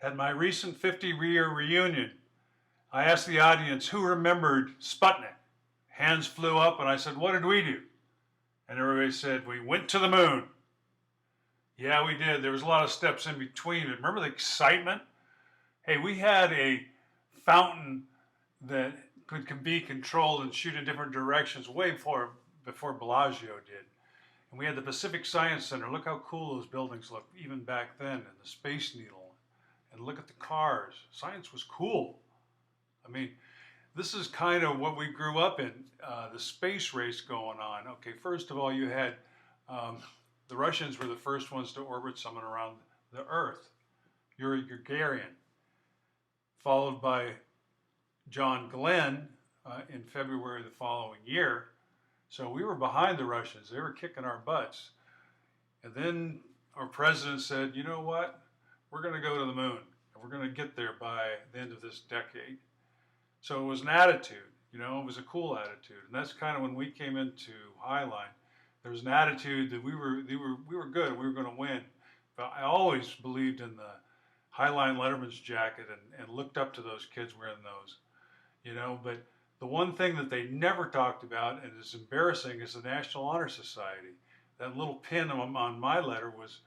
At my recent 50-year reunion, I asked the audience who remembered Sputnik. Hands flew up and I said, what did we do? And everybody said, we went to the moon. Yeah, we did. There was a lot of steps in between. Remember the excitement? Hey, we had a fountain that could be controlled and shoot in different directions way before Bellagio did. And we had the Pacific Science Center. Look how cool those buildings look, even back then, and the Space Needle. And look at the cars. Science was cool. I mean, this is kind of what we grew up in, the space race going on. Okay, first of all, you had the Russians were the first ones to orbit someone around the Earth, Yuri Gagarin, followed by John Glenn in February the following year. So we were behind the Russians. They were kicking our butts. And then our president said, you know what? We're going to go to the moon. And we're going to get there by the end of this decade. So it was an attitude, you know, it was a cool attitude. And that's kind of when we came into Highline. There was an attitude that we were good, we were going to win. But I always believed in the Highline Letterman's jacket and looked up to those kids wearing those, you know. But the one thing that they never talked about, and is embarrassing, is the National Honor Society. That little pin on my letter was,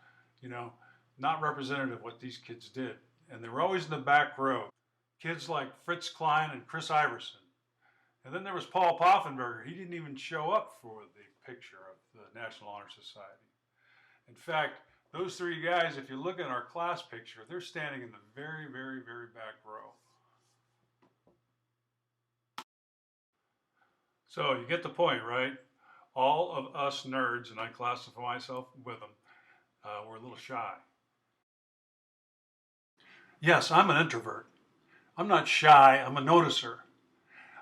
you know, not representative of what these kids did. And they were always in the back row. Kids like Fritz Klein and Chris Iverson. And then there was Paul Poffenberger. He didn't even show up for the picture of the National Honor Society. In fact, those three guys, if you look at our class picture, they're standing in the very, very, very back row. So you get the point, right? All of us nerds, and I classify myself with them, we're a little shy. Yes, I'm an introvert. I'm not shy, I'm a noticer.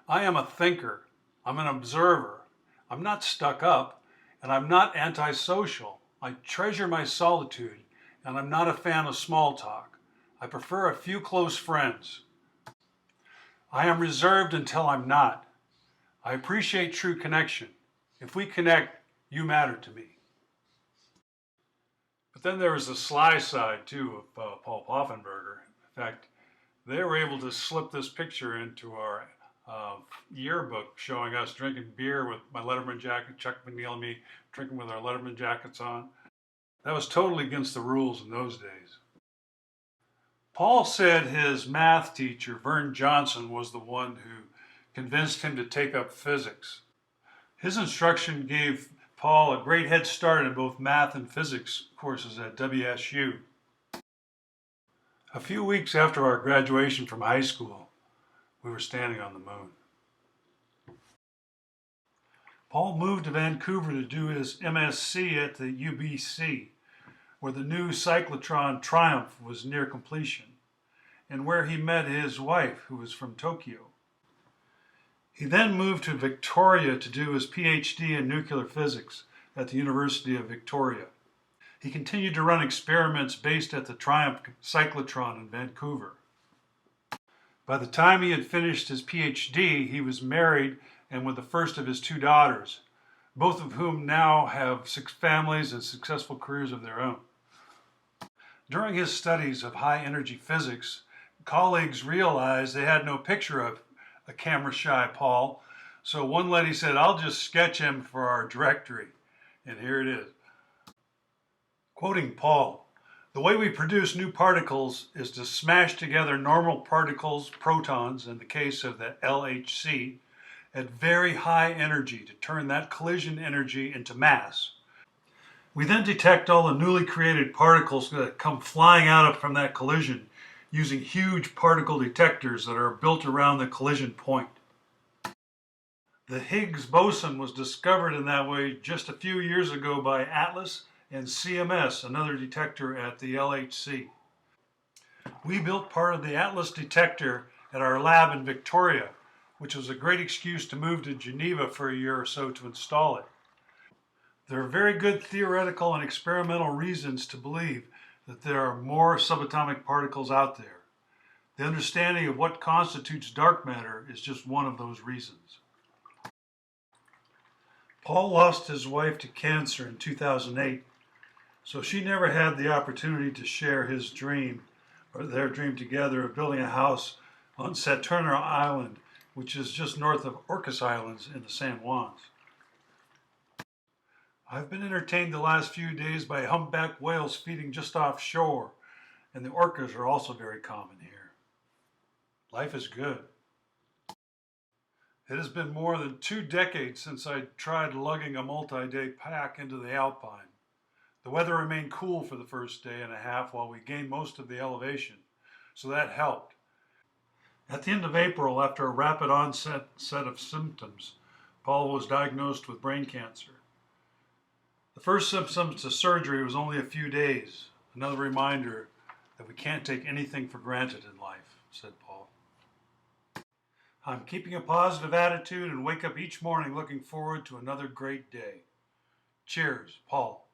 I am a thinker. I'm an observer. I'm not stuck up, and I'm not antisocial. I treasure my solitude, and I'm not a fan of small talk. I prefer a few close friends. I am reserved until I'm not. I appreciate true connection. If we connect, you matter to me. But then there was the sly side, too, of Paul Poffenberger. In fact, they were able to slip this picture into our yearbook showing us drinking beer with my Letterman jacket, Chuck McNeil and me drinking with our Letterman jackets on. That was totally against the rules in those days. Paul said his math teacher, Vern Johnson, was the one who convinced him to take up physics. His instruction gave Paul a great head start in both math and physics courses at WSU. A few weeks after our graduation from high school, we were standing on the moon. Paul moved to Vancouver to do his MSc at the UBC, where the new cyclotron Triumph was near completion, and where he met his wife, who was from Tokyo. He then moved to Victoria to do his PhD in nuclear physics at the University of Victoria. He continued to run experiments based at the Triumph cyclotron in Vancouver. By the time he had finished his PhD, he was married and with the first of his two daughters, both of whom now have 6 families and successful careers of their own. During his studies of high-energy physics, colleagues realized they had no picture of a camera-shy Paul, so one lady said, I'll just sketch him for our directory, and here it is. Quoting Paul, the way we produce new particles is to smash together normal particles, protons, in the case of the LHC, at very high energy to turn that collision energy into mass. We then detect all the newly created particles that come flying out from that collision using huge particle detectors that are built around the collision point. The Higgs boson was discovered in that way just a few years ago by Atlas and CMS, another detector at the LHC. We built part of the Atlas detector at our lab in Victoria, which was a great excuse to move to Geneva for a year or so to install it. There are very good theoretical and experimental reasons to believe that there are more subatomic particles out there. The understanding of what constitutes dark matter is just one of those reasons. Paul lost his wife to cancer in 2008, so she never had the opportunity to share his dream their dream together of building a house on Saturno Island, which is just north of Orcas Islands in the San Juans. I've been entertained the last few days by humpback whales feeding just offshore, and the orcas are also very common here. Life is good. It has been more than 2 decades since I tried lugging a multi-day pack into the Alpine. The weather remained cool for the first day and a half while we gained most of the elevation, so that helped. At the end of April, after a rapid onset set of symptoms, Paul was diagnosed with brain cancer. The first symptoms to surgery was only a few days. Another reminder that we can't take anything for granted in life, said Paul. I'm keeping a positive attitude and wake up each morning looking forward to another great day. Cheers, Paul.